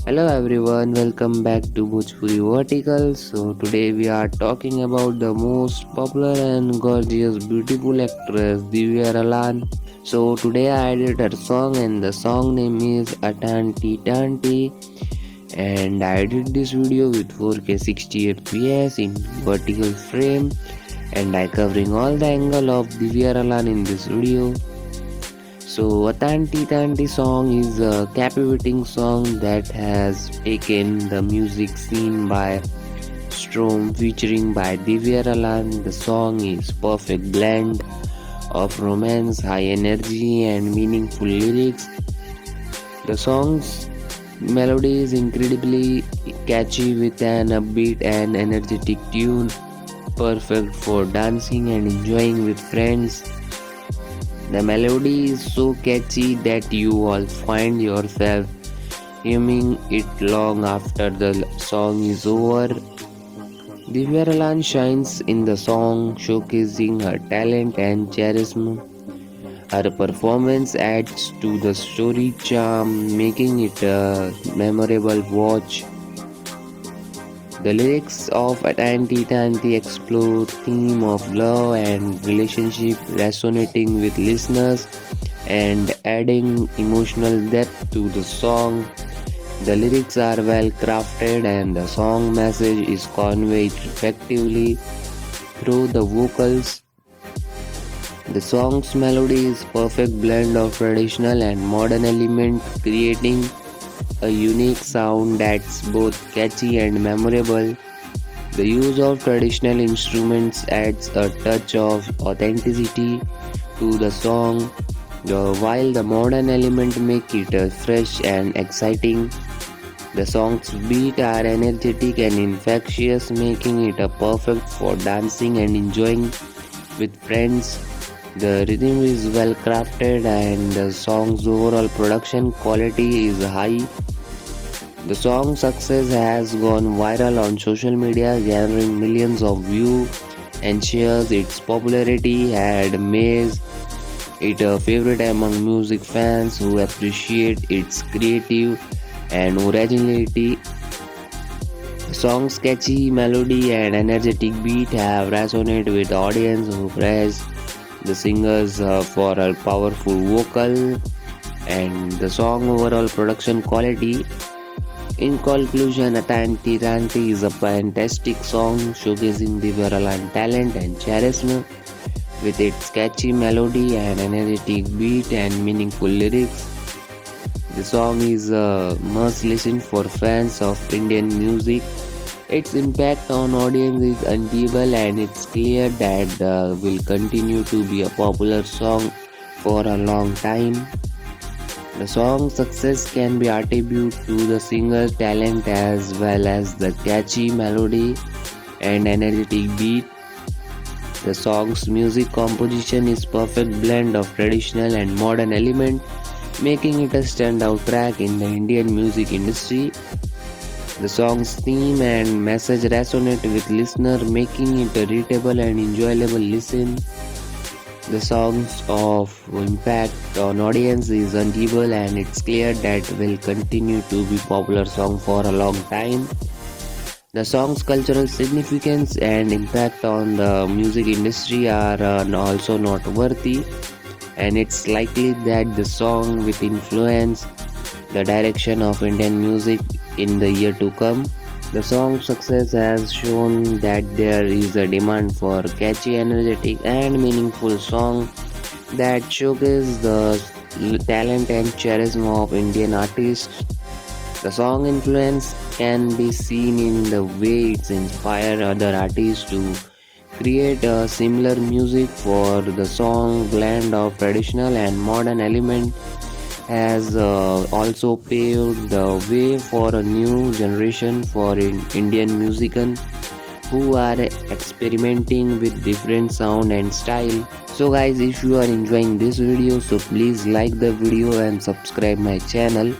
Hello everyone, welcome back to Bhojpuri Vertical. So today we are talking about the most popular and gorgeous beautiful actress Divya Ralan. So today I added her song and the song name is Atanti Tanti, and I did this video with 4K 60 fps in vertical frame, and I covering all the angle of Divya Ralan in this video. So, a Tanti Tanti song is a captivating song that has taken the music scene by storm, featuring by Divya Ralan. The song is perfect blend of romance, high energy, and meaningful lyrics. The song's melody is incredibly catchy with an upbeat and energetic tune, perfect for dancing and enjoying with friends. The melody is so catchy that you will find yourself humming it long after the song is over. Divya Ralan shines in the song, showcasing her talent and charisma. Her performance adds to the story charm, making it a memorable watch. The lyrics of Tanti Tanti explore theme of love and relationship, resonating with listeners and adding emotional depth to the song. The lyrics are well crafted and the song message is conveyed effectively through the vocals. The song's melody is perfect blend of traditional and modern elements, creating a unique sound that's both catchy and memorable. The use of traditional instruments adds a touch of authenticity to the song, while the modern elements make it fresh and exciting. The song's beats are energetic and infectious, making it perfect for dancing and enjoying with friends. The rhythm is well crafted and the song's overall production quality is high. The song's success has gone viral on social media, gathering millions of views and shares. Its popularity had made it a favorite among music fans who appreciate its creative and originality. The song's catchy melody and energetic beat have resonated with the audience who praise the singers for her powerful vocal and the song overall production quality. In conclusion, Atanti Tanti is a fantastic song showcasing the Varalan talent and charisma with its catchy melody and energetic beat and meaningful lyrics. The song is a must listen for fans of Indian music. Its impact on audience is undeniable and it's clear that will continue to be a popular song for a long time. The song's success can be attributed to the singer's talent as well as the catchy melody and energetic beat. The song's music composition is perfect blend of traditional and modern elements, making it a standout track in the Indian music industry. The song's theme and message resonate with listeners, making it a readable and enjoyable listen. The song's of impact on audience is undeniable and it's clear that will continue to be popular song for a long time. The song's cultural significance and impact on the music industry are also noteworthy, and it's likely that the song will influence the direction of Indian music in the year to come. The song's success has shown that there is a demand for catchy, energetic, and meaningful songs that showcase the talent and charisma of Indian artists. The song influence can be seen in the way it's inspired other artists to create a similar music. For the song blend of traditional and modern elements has also paved the way for a new generation for Indian musicians who are experimenting with different sound and style. So guys, if you are enjoying this video, so please like the video and subscribe my channel.